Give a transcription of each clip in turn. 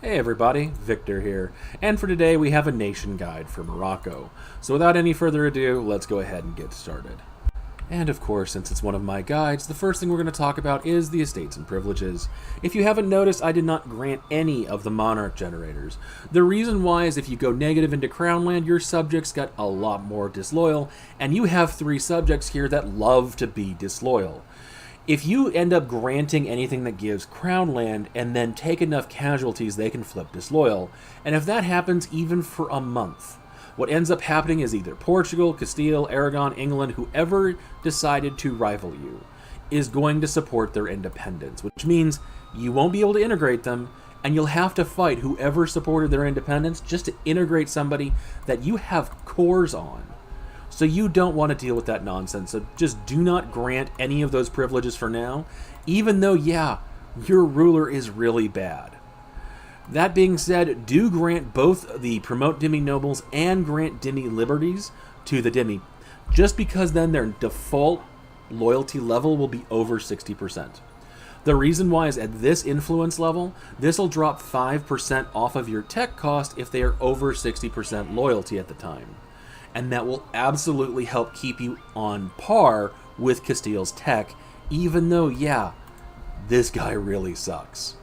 Hey everybody, Viktor here, and for today we have a nation guide for Morocco. So without any further ado, let's go ahead and get started. And of course, since it's one of my guides, the first thing we're going to talk about is the estates and privileges. If you haven't noticed, I did not grant any of the monarch generators. The reason why is if you go negative into crown land, your subjects got a lot more disloyal, and you have 3 subjects here that love to be disloyal. If you end up granting anything that gives crown land and then take enough casualties, they can flip disloyal. And if that happens even for a month, what ends up happening is either Portugal, Castile, Aragon, England, whoever decided to rival you, is going to support their independence, which means you won't be able to integrate them, and you'll have to fight whoever supported their independence just to integrate somebody that you have cores on. So you don't want to deal with that nonsense. So just do not grant any of those privileges for now, even though, yeah, your ruler is really bad. That being said, do grant both the promote dhimmi nobles and grant dhimmi liberties to the dhimmi, just because then their default loyalty level will be over 60%. The reason why is at this influence level, this will drop 5% off of your tech cost if they are over 60% loyalty at the time. And that will absolutely help keep you on par with Castile's tech, even though, yeah, this guy really sucks.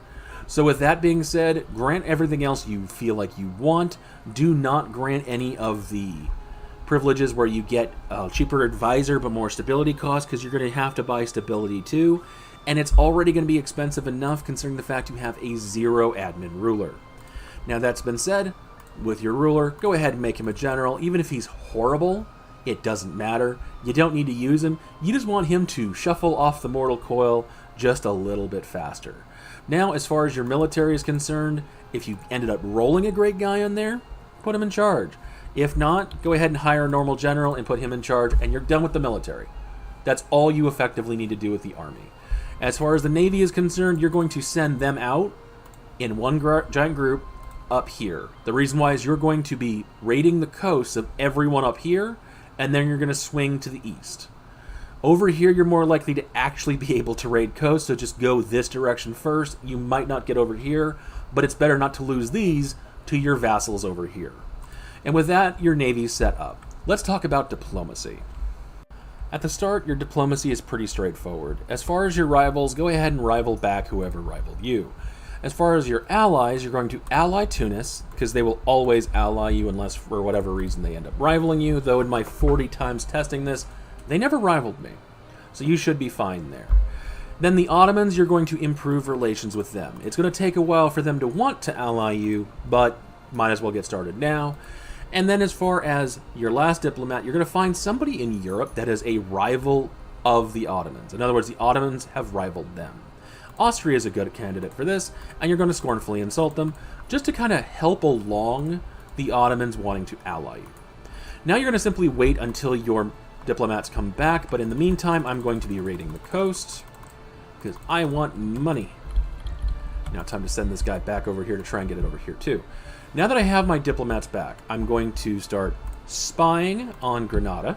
So with that being said, grant everything else you feel like you want. Do not grant any of the privileges where you get a cheaper advisor but more stability cost, because you're going to have to buy stability too. And it's already going to be expensive enough considering the fact you have a 0 admin ruler. Now that's been said, with your ruler, go ahead and make him a general. Even if he's horrible, it doesn't matter. You don't need to use him. You just want him to shuffle off the mortal coil just a little bit faster. Now, as far as your military is concerned, if you ended up rolling a great guy in there, put him in charge. If not, go ahead and hire a normal general and put him in charge, and you're done with the military. That's all you effectively need to do with the army. As far as the navy is concerned, you're going to send them out in one giant group up here. The reason why is you're going to be raiding the coasts of everyone up here, and then you're going to swing to the east. Over here, you're more likely to actually be able to raid coasts, so just go this direction first. You might not get over here, but it's better not to lose these to your vassals over here. And with that, your navy's set up. Let's talk about diplomacy. At the start, your diplomacy is pretty straightforward. As far as your rivals, go ahead and rival back whoever rivaled you. As far as your allies, you're going to ally Tunis, because they will always ally you unless for whatever reason they end up rivaling you, though in my 40 times testing this, they never rivaled me. So you should be fine there. Then the Ottomans, you're going to improve relations with them. It's going to take a while for them to want to ally you, but might as well get started now. And then as far as your last diplomat, you're going to find somebody in Europe that is a rival of the Ottomans. In other words, the Ottomans have rivaled them. Austria is a good candidate for this, and you're going to scornfully insult them just to kind of help along the Ottomans wanting to ally you. Now you're going to simply wait until your diplomats come back, but in the meantime, I'm going to be raiding the coast because I want money. Now time to send this guy back over here to try and get it over here too. Now that I have my diplomats back, I'm going to start spying on Granada,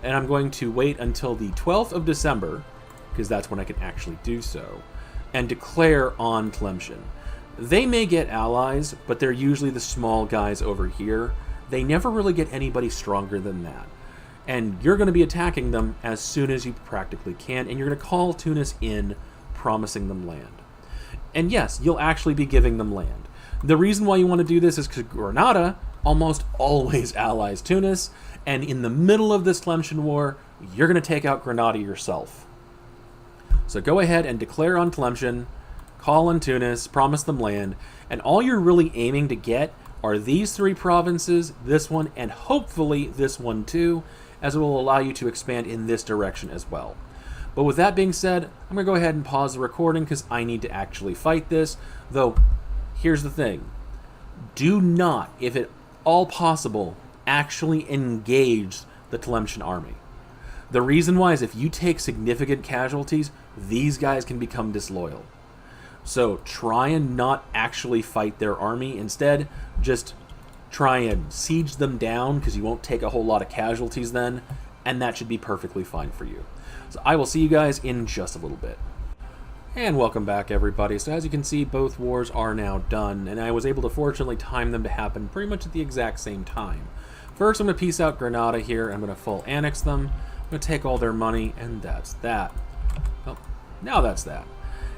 and I'm going to wait until the 12th of December, because that's when I can actually do so, and declare on Tlemcen. They may get allies, but they're usually the small guys over here. They never really get anybody stronger than that. And you're going to be attacking them as soon as you practically can, and you're going to call Tunis in, promising them land. And yes, you'll actually be giving them land. The reason why you want to do this is because Granada almost always allies Tunis, and in the middle of this Tlemcen war, you're going to take out Granada yourself. So go ahead and declare on Tlemcen, call on Tunis, promise them land, and all you're really aiming to get are these 3 provinces, this one, and hopefully this one too, as it will allow you to expand in this direction as well. But with that being said, I'm going to go ahead and pause the recording because I need to actually fight this, though here's the thing. Do not, if at all possible, actually engage the Tlemcen army. The reason why is if you take significant casualties, these guys can become disloyal. So try and not actually fight their army. Instead, just try and siege them down because you won't take a whole lot of casualties then, and that should be perfectly fine for you. So I will see you guys in just a little bit. And welcome back, everybody. So as you can see, both wars are now done, and I was able to fortunately time them to happen pretty much at the exact same time. First, I'm going to peace out Granada here. I'm going to full annex them. I'm going to take all their money, and that's that. Well, now that's that.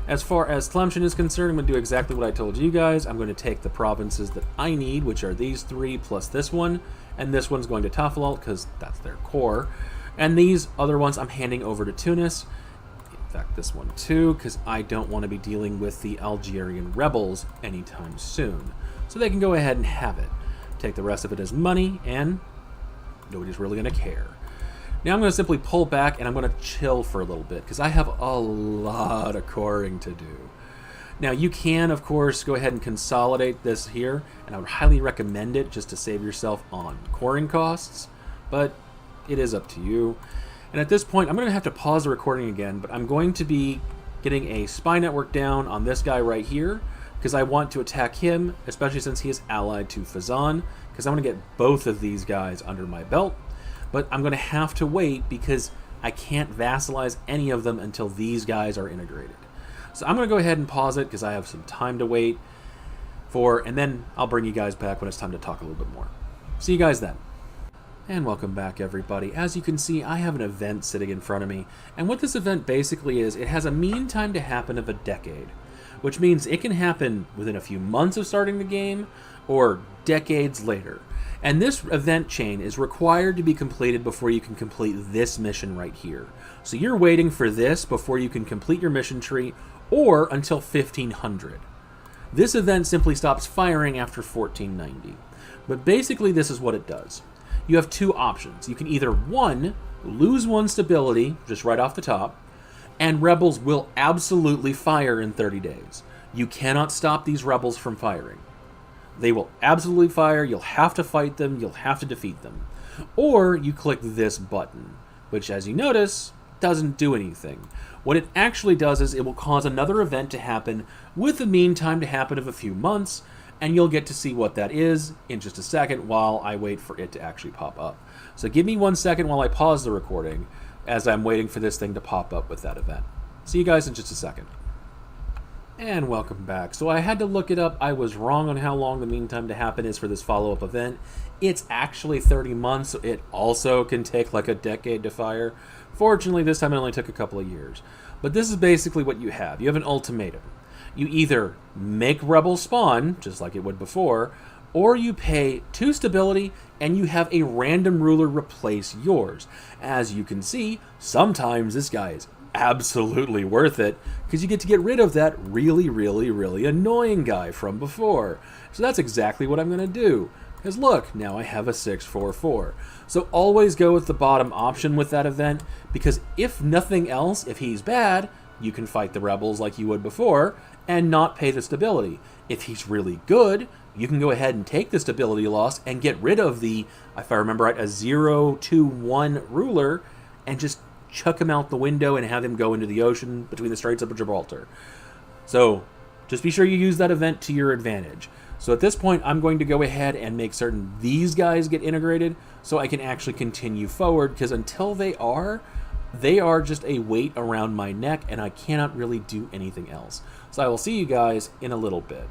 As far as Tlemcen is concerned, I'm going to do exactly what I told you guys. I'm going to take the provinces that I need, which are these three plus this one, and this one's going to Tafilalt because that's their core. And these other ones I'm handing over to Tunis. In fact, this one too, because I don't want to be dealing with the Algerian rebels anytime soon. So they can go ahead and have it. Take the rest of it as money, and nobody's really going to care. Now I'm going to simply pull back, and I'm going to chill for a little bit, because I have a lot of coring to do. Now you can, of course, go ahead and consolidate this here, and I would highly recommend it just to save yourself on coring costs, but it is up to you. And at this point, I'm going to have to pause the recording again, but I'm going to be getting a spy network down on this guy right here, because I want to attack him, especially since he is allied to Fazan, because I want to get both of these guys under my belt. But I'm going to have to wait because I can't vassalize any of them until these guys are integrated. So I'm going to go ahead and pause it because I have some time to wait for, and then I'll bring you guys back when it's time to talk a little bit more. See you guys then. And welcome back, everybody. As you can see, I have an event sitting in front of me, and what this event basically is, it has a mean time to happen of a decade, which means it can happen within a few months of starting the game, or decades later. And this event chain is required to be completed before you can complete this mission right here. So you're waiting for this before you can complete your mission tree, or until 1500. This event simply stops firing after 1490. But basically this is what it does. You have two options. You can either, one, lose one stability, just right off the top, and rebels will absolutely fire in 30 days. You cannot stop these rebels from firing. They will absolutely fire, you'll have to fight them, you'll have to defeat them. Or you click this button, which, as you notice, doesn't do anything. What it actually does is it will cause another event to happen with a mean time to happen of a few months, and you'll get to see what that is in just a second while I wait for it to actually pop up. So give me 1 second while I pause the recording as I'm waiting for this thing to pop up with that event. See you guys in just a second. And welcome back. So I had to look it up. I was wrong on how long the mean time to happen is for this follow-up event. It's actually 30 months, so it also can take like a decade to fire. Fortunately, this time it only took a couple of years. But this is basically what you have. You have an ultimatum. You either make rebels spawn, just like it would before, or you pay 2 stability and you have a random ruler replace yours. As you can see, sometimes this guy is absolutely worth it because you get to get rid of that really annoying guy from before. So that's exactly what I'm going to do. Because look, now I have a 644. So always go with the bottom option with that event, because if nothing else, if he's bad, you can fight the rebels like you would before and not pay the stability. If he's really good, you can go ahead and take the stability loss and get rid of the, if I remember right, a 0-2-1 ruler and just chuck him out the window and have him go into the ocean between the Straits of Gibraltar. So just be sure you use that event to your advantage. So at this point, I'm going to go ahead and make certain these guys get integrated so I can actually continue forward, because until they are just a weight around my neck and I cannot really do anything else. So I will see you guys in a little bit.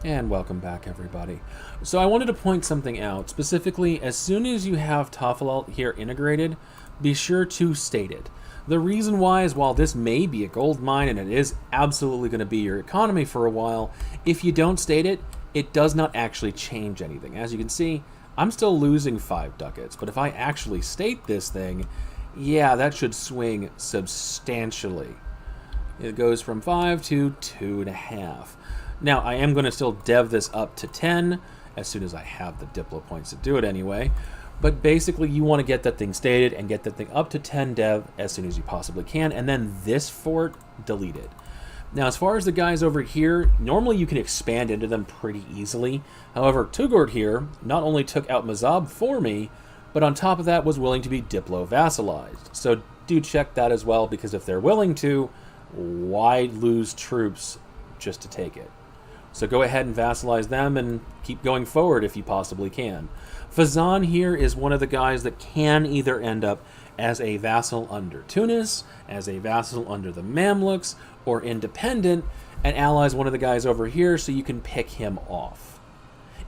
And welcome back, everybody. So I wanted to point something out. Specifically, as soon as you have Tafilalt here integrated, be sure to state it. The reason why is, while this may be a gold mine and it is absolutely going to be your economy for a while, if you don't state it, it does not actually change anything. As you can see, I'm still losing 5 ducats, but if I actually state this thing, yeah, that should swing substantially. It goes from 5 to 2.5. Now, I am going to still dev this up to 10 as soon as I have the Diplo points to do it anyway. But basically, you want to get that thing stated and get that thing up to 10 dev as soon as you possibly can, and then this fort deleted. Now, as far as the guys over here, normally you can expand into them pretty easily. However, Tugord here not only took out Mazab for me, but on top of that was willing to be Diplo vassalized. So do check that as well, because if they're willing to, why lose troops just to take it? So go ahead and vassalize them and keep going forward if you possibly can. Fazan here is one of the guys that can either end up as a vassal under Tunis, as a vassal under the Mamluks, or independent, and allies one of the guys over here so you can pick him off.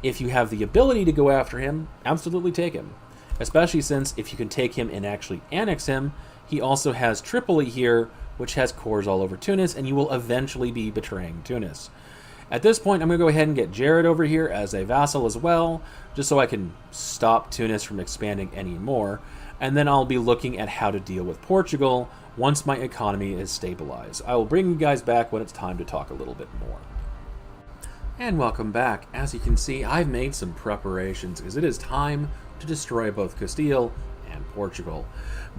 If you have the ability to go after him, absolutely take him. Especially since if you can take him and actually annex him, he also has Tripoli here, which has cores all over Tunis, and you will eventually be betraying Tunis. At this point, I'm going to go ahead and get Jared over here as a vassal as well, just so I can stop Tunis from expanding anymore, and then I'll be looking at how to deal with Portugal once my economy is stabilized. I will bring you guys back when it's time to talk a little bit more. And welcome back. As you can see, I've made some preparations because it is time to destroy both Castile and Portugal.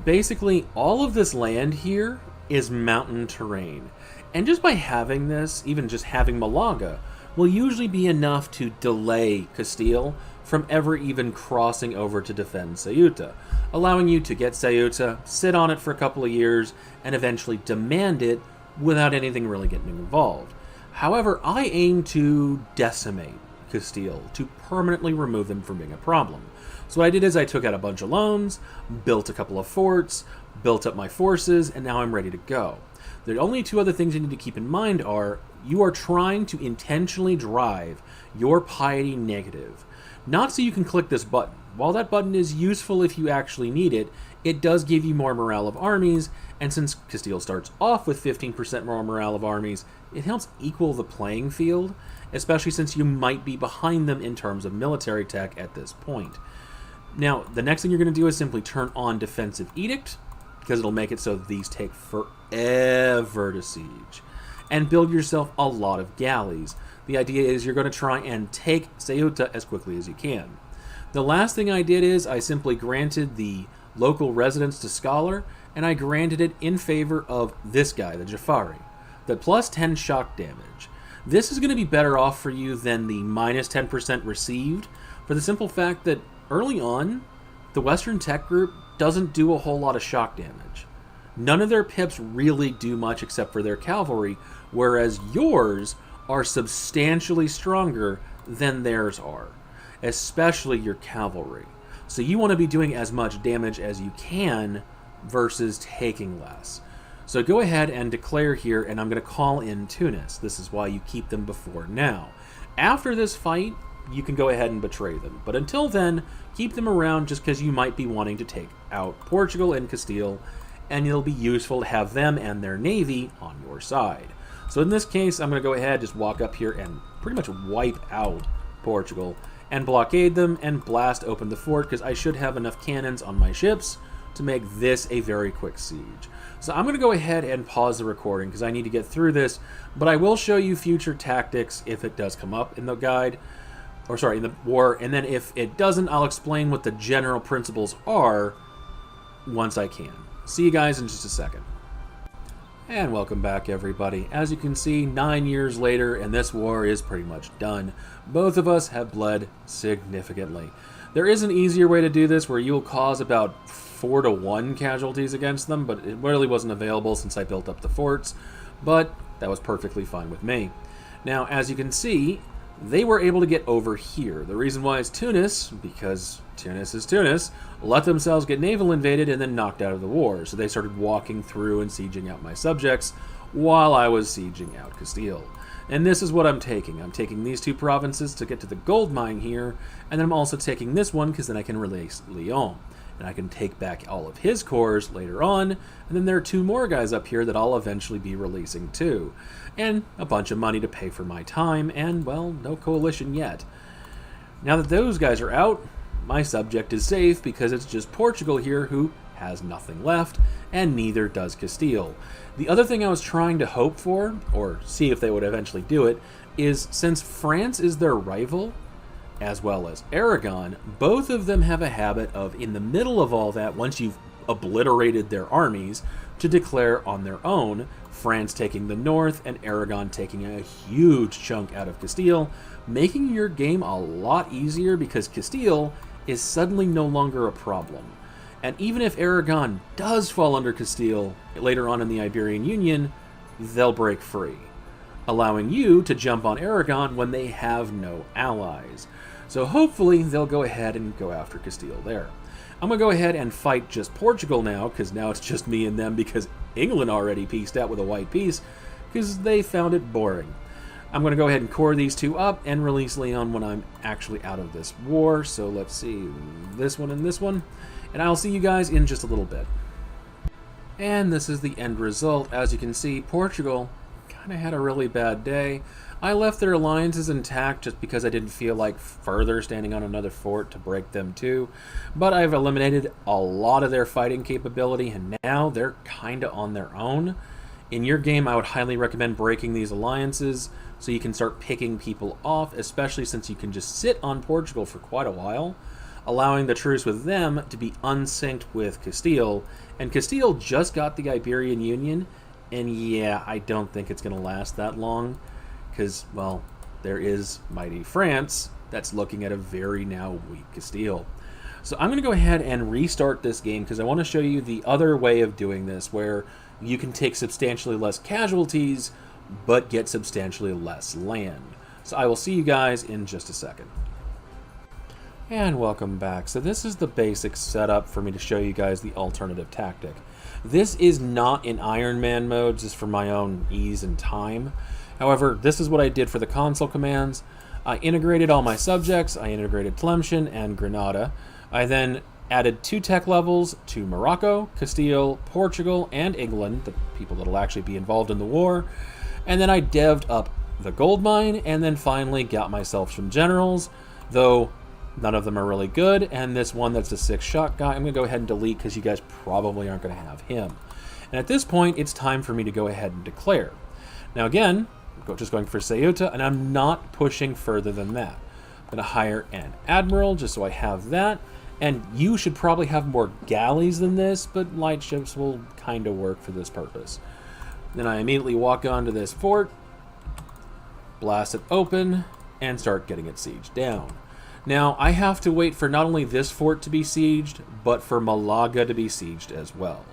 Basically, all of this land here is mountain terrain. And just by having this, even just having Malaga, will usually be enough to delay Castile from ever even crossing over to defend Ceuta, allowing you to get Ceuta, sit on it for a couple of years, and eventually demand it without anything really getting involved. However, I aim to decimate Castile, to permanently remove them from being a problem. So what I did is I took out a bunch of loans, built a couple of forts, built up my forces, and now I'm ready to go. The only two other things you need to keep in mind are you are trying to intentionally drive your piety negative. Not so you can click this button. While that button is useful if you actually need it, it does give you more morale of armies, and since Castile starts off with 15% more morale of armies, it helps equal the playing field, especially since you might be behind them in terms of military tech at this point. Now, the next thing you're going to do is simply turn on Defensive Edict, because it'll make it so these take forever to siege. And build yourself a lot of galleys. The idea is you're going to try and take Ceuta as quickly as you can. The last thing I did is I simply granted the local residence to Scholar, and I granted it in favor of this guy, the Jafari, the plus 10 shock damage. This is going to be better off for you than the minus 10% received, for the simple fact that early on, the Western Tech Group doesn't do a whole lot of shock damage. None of their pips really do much except for their cavalry, whereas yours are substantially stronger than theirs are, especially your cavalry. So you want to be doing as much damage as you can versus taking less. So go ahead and declare here, and I'm going to call in Tunis. This is why you keep them before now. After this fight, you can go ahead and betray them. But until then, keep them around just because you might be wanting to take out Portugal and Castile, and it'll be useful to have them and their navy on your side. So in this case, I'm going to go ahead, just walk up here and pretty much wipe out Portugal and blockade them and blast open the fort because I should have enough cannons on my ships to make this a very quick siege. So I'm going to go ahead and pause the recording because I need to get through this, but I will show you future tactics if it does come up in the guide, or sorry, in the war, and then if it doesn't, I'll explain what the general principles are once I can. See you guys in just a second. And welcome back, everybody. As you can see, 9 years later, and this war is pretty much done. Both of us have bled significantly. There is an easier way to do this where you'll cause about 4 to 1 casualties against them, but it really wasn't available since I built up the forts, but that was perfectly fine with me. Now, as you can see, they were able to get over here. The reason why is Tunis, because Tunis is Tunis, let themselves get naval invaded and then knocked out of the war. So they started walking through and sieging out my subjects while I was sieging out Castile. And this is what I'm taking. I'm taking these 2 provinces to get to the gold mine here, and then I'm also taking this one because then I can release Lyon. And I can take back all of his cores later on, and then there are 2 more guys up here that I'll eventually be releasing too. And a bunch of money to pay for my time, and, well, no coalition yet. Now that those guys are out, my subject is safe because it's just Portugal here who has nothing left, and neither does Castile. The other thing I was trying to hope for, or see if they would eventually do it, is since France is their rival, as well as Aragon, both of them have a habit of, in the middle of all that, once you've obliterated their armies, to declare on their own, France taking the north and Aragon taking a huge chunk out of Castile, making your game a lot easier because Castile is suddenly no longer a problem. And even if Aragon does fall under Castile later on in the Iberian Union, they'll break free. allowing you to jump on Aragon when they have no allies. So hopefully they'll go ahead and go after Castile there. I'm going to go ahead and fight just Portugal now, because now it's just me and them, because England already peaced out with a white peace, because they found it boring. I'm going to go ahead and core these two up and release Leon when I'm actually out of this war. So let's see, this one and this one. And I'll see you guys in just a little bit. And this is the end result. As you can see, Portugal kind of had a really bad day. I left their alliances intact just because I didn't feel like further standing on another fort to break them too. But I've eliminated a lot of their fighting capability, and now they're kind of on their own. In your game, I would highly recommend breaking these alliances so you can start picking people off, especially since you can just sit on Portugal for quite a while, allowing the truce with them to be unsynced with Castile. And Castile just got the Iberian Union, and yeah, I don't think it's going to last that long, because, well, there is mighty France that's looking at a very now weak Castile. So I'm going to go ahead and restart this game because I want to show you the other way of doing this, where you can take substantially less casualties but get substantially less land. So I will see you guys in just a second. And welcome back. So this is the basic setup for me to show you guys the alternative tactic. This is not in Iron Man mode, just for my own ease and time. However, this is what I did for the console commands. I integrated all my subjects. I integrated Tlemcen and Granada. I then added 2 tech levels to Morocco, Castile, Portugal, and England, the people that will actually be involved in the war. And then I devved up the gold mine, and then finally got myself some generals, though none of them are really good. And this one that's a 6-shot guy, I'm going to go ahead and delete because you guys probably aren't going to have him. And at this point, it's time for me to go ahead and declare. Now again, just going for Ceuta, and I'm not pushing further than that. I'm going to hire an admiral just so I have that. And you should probably have more galleys than this, but light ships will kind of work for this purpose. Then I immediately walk onto this fort, blast it open, and start getting it sieged down. Now, I have to wait for not only this fort to be sieged, but for Malaga to be sieged as well.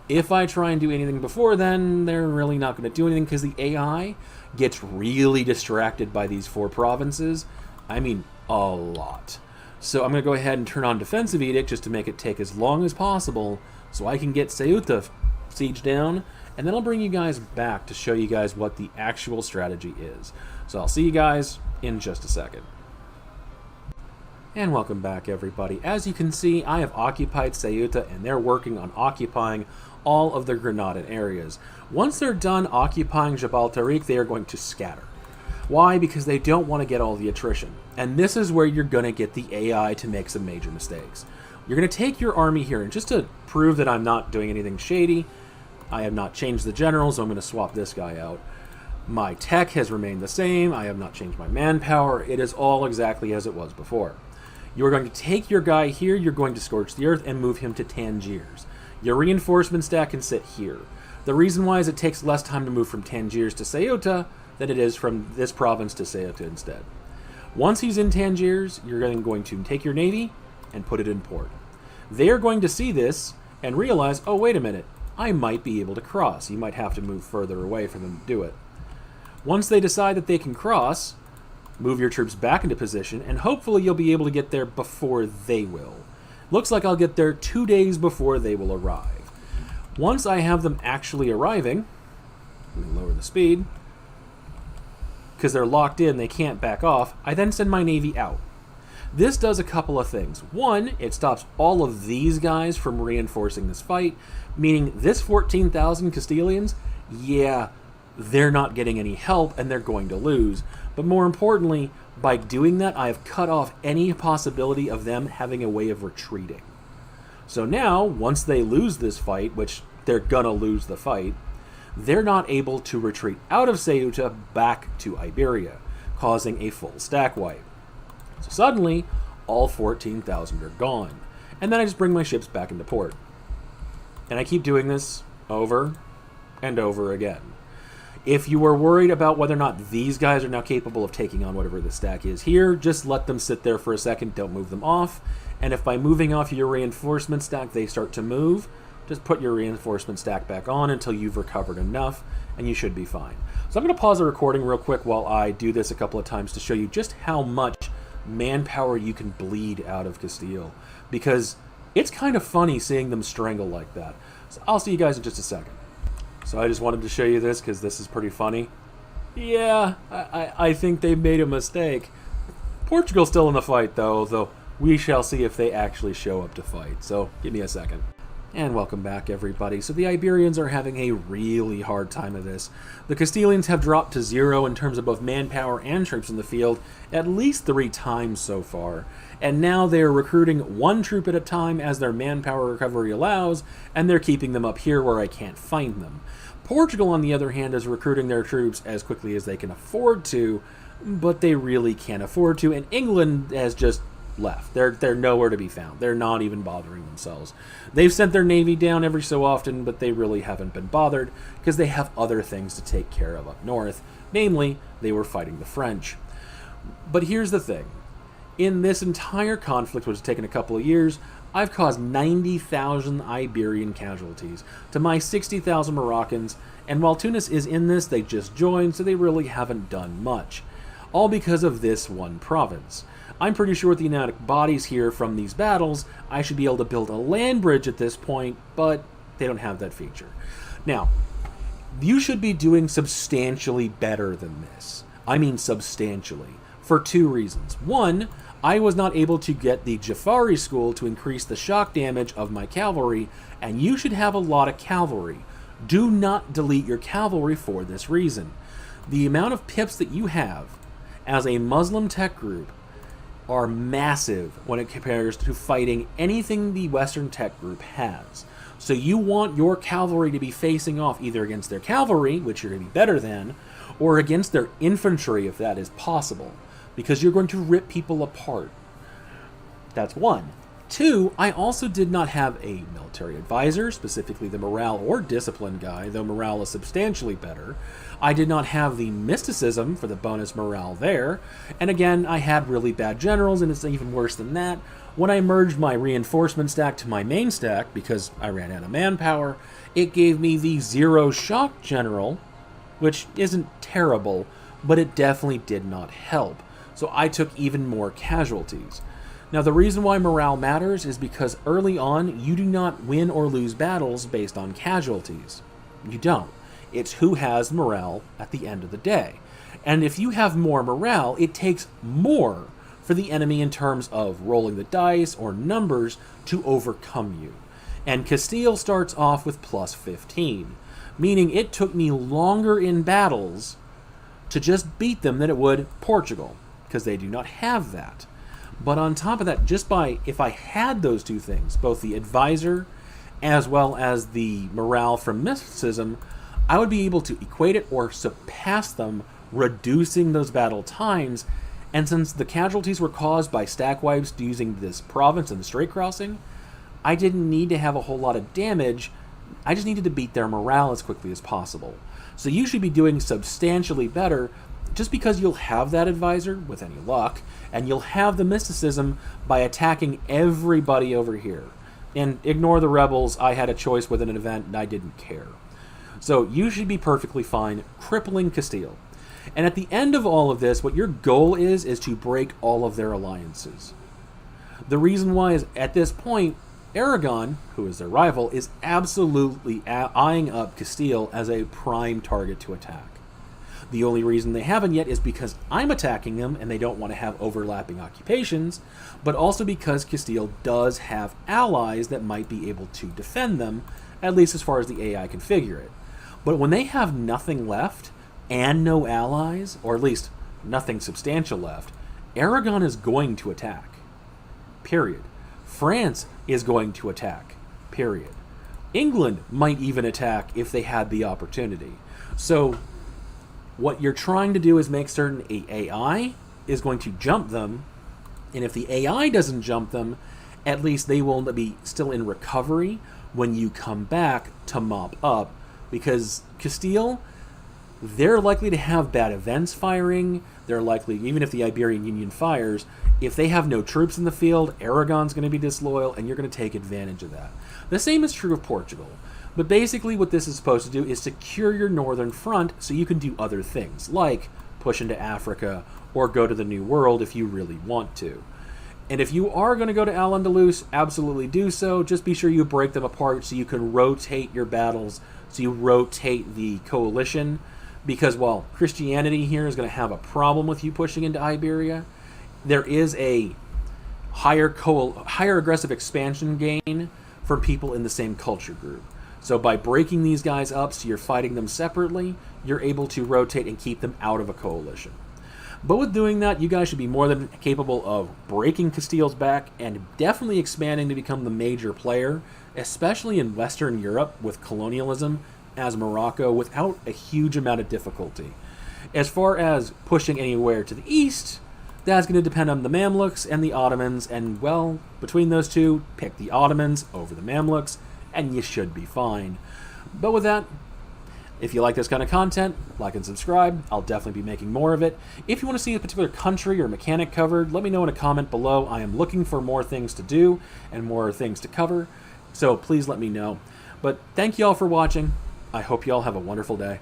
If I try and do anything before then, they're really not going to do anything because the AI gets really distracted by these 4 provinces. I mean, a lot. So I'm going to go ahead and turn on Defensive Edict just to make it take as long as possible so I can get Ceuta sieged down, and then I'll bring you guys back to show you guys what the actual strategy is. So I'll see you guys in just a second. And welcome back, everybody. As you can see, I have occupied Ceuta, and they're working on occupying all of the Granadan areas. Once they're done occupying Jabal Tariq, they are going to scatter. Why? Because they don't want to get all the attrition. And this is where you're going to get the AI to make some major mistakes. You're going to take your army here, and just to prove that I'm not doing anything shady, I have not changed the general, so I'm going to swap this guy out. My tech has remained the same. I have not changed my manpower. It is all exactly as it was before. You're going to take your guy here, you're going to scorch the earth and move him to Tangiers. Your reinforcement stack can sit here. The reason why is it takes less time to move from Tangiers to Ceuta than it is from this province to Ceuta instead. Once he's in Tangiers, you're then going to take your navy and put it in port. They're going to see this and realize, oh, wait a minute, I might be able to cross. You might have to move further away for them to do it. Once they decide that they can cross, move your troops back into position, and hopefully you'll be able to get there before they will. Looks like I'll get there 2 days before they will arrive. Once I have them actually arriving, let me lower the speed, because they're locked in, they can't back off, I then send my navy out. This does a couple of things. One, it stops all of these guys from reinforcing this fight, meaning this 14,000 Castilians, yeah, they're not getting any help and they're going to lose. But more importantly, by doing that, I have cut off any possibility of them having a way of retreating. So now, once they lose this fight, which they're gonna lose the fight, they're not able to retreat out of Ceuta back to Iberia, causing a full stack wipe. So suddenly, all 14,000 are gone. And then I just bring my ships back into port. And I keep doing this over and over again. If you are worried about whether or not these guys are now capable of taking on whatever the stack is here, just let them sit there for a second, don't move them off. And if by moving off your reinforcement stack they start to move, just put your reinforcement stack back on until you've recovered enough, and you should be fine. So I'm going to pause the recording real quick while I do this a couple of times to show you just how much manpower you can bleed out of Castile, because it's kind of funny seeing them strangle like that. So I'll see you guys in just a second. So I just wanted to show you this because this is pretty funny. Yeah, I think they made a mistake. Portugal's still in the fight though we shall see if they actually show up to fight. So give me a second. And welcome back, everybody. So the Iberians are having a really hard time of this. The Castilians have dropped to 0 in terms of both manpower and troops in the field at least 3 times so far. And now they're recruiting 1 troop at a time as their manpower recovery allows, and they're keeping them up here where I can't find them. Portugal, on the other hand, is recruiting their troops as quickly as they can afford to, but they really can't afford to, and England has just left. They're nowhere to be found. They're not even bothering themselves. They've sent their navy down every so often, but they really haven't been bothered because they have other things to take care of up north. Namely, they were fighting the French. But here's the thing. In this entire conflict, which has taken a couple of years, I've caused 90,000 Iberian casualties to my 60,000 Moroccans, and while Tunis is in this, they just joined, so they really haven't done much. All because of this one province. I'm pretty sure with the amount of bodies here from these battles, I should be able to build a land bridge at this point, but they don't have that feature. Now, you should be doing substantially better than this. I mean substantially, for 2 reasons. One, I was not able to get the Jafari school to increase the shock damage of my cavalry, and you should have a lot of cavalry. Do not delete your cavalry for this reason. The amount of pips that you have as a Muslim tech group are massive when it compares to fighting anything the Western tech group has. So you want your cavalry to be facing off either against their cavalry, which you're going to be better than, or against their infantry if that is possible, because you're going to rip people apart. That's 1. 2, I also did not have a military advisor, specifically the morale or discipline guy, though morale is substantially better. I did not have the mysticism for the bonus morale there, and again, I had really bad generals, and it's even worse than that. When I merged my reinforcement stack to my main stack, because I ran out of manpower, it gave me the 0 shock general, which isn't terrible, but it definitely did not help. So I took even more casualties. Now, the reason why morale matters is because early on, you do not win or lose battles based on casualties. You don't. It's who has morale at the end of the day. And if you have more morale, it takes more for the enemy in terms of rolling the dice or numbers to overcome you. And Castile starts off with plus 15, meaning it took me longer in battles to just beat them than it would Portugal, because they do not have that. But on top of that, if I had those 2 things, both the advisor as well as the morale from mysticism, I would be able to equate it or surpass them, reducing those battle times. And since the casualties were caused by stackwipes using this province and the strait crossing, I didn't need to have a whole lot of damage. I just needed to beat their morale as quickly as possible. So you should be doing substantially better, just because you'll have that advisor, with any luck, and you'll have the mysticism by attacking everybody over here. And ignore the rebels, I had a choice with an event and I didn't care. So you should be perfectly fine crippling Castile. And at the end of all of this, what your goal is to break all of their alliances. The reason why is, at this point, Aragon, who is their rival, is absolutely eyeing up Castile as a prime target to attack. The only reason they haven't yet is because I'm attacking them and they don't want to have overlapping occupations, but also because Castile does have allies that might be able to defend them, at least as far as the AI can figure it. But when they have nothing left and no allies, or at least nothing substantial left, Aragon is going to attack. Period. France is going to attack. Period. England might even attack if they had the opportunity. So what you're trying to do is make certain AI is going to jump them, and if the AI doesn't jump them, at least they will be still in recovery when you come back to mop up, because Castile, they're likely to have bad events firing. They're likely, even if the Iberian Union fires, if they have no troops in the field, Aragon's going to be disloyal, and you're going to take advantage of that. The same is true of Portugal. But basically what this is supposed to do is secure your northern front so you can do other things, like push into Africa or go to the New World if you really want to. And if you are going to go to Al-Andalus, absolutely do so. Just be sure you break them apart so you can rotate your battles, so you rotate the coalition. Because while Christianity here is going to have a problem with you pushing into Iberia, there is a higher aggressive expansion gain for people in the same culture group. So by breaking these guys up so you're fighting them separately, you're able to rotate and keep them out of a coalition. But with doing that, you guys should be more than capable of breaking Castile's back and definitely expanding to become the major player, especially in Western Europe with colonialism as Morocco, without a huge amount of difficulty. As far as pushing anywhere to the east, that's going to depend on the Mamluks and the Ottomans, and well, between those two, pick the Ottomans over the Mamluks, and you should be fine. But with that, if you like this kind of content, like and subscribe. I'll definitely be making more of it. If you want to see a particular country or mechanic covered, let me know in a comment below. I am looking for more things to do and more things to cover, so please let me know. But thank you all for watching. I hope you all have a wonderful day.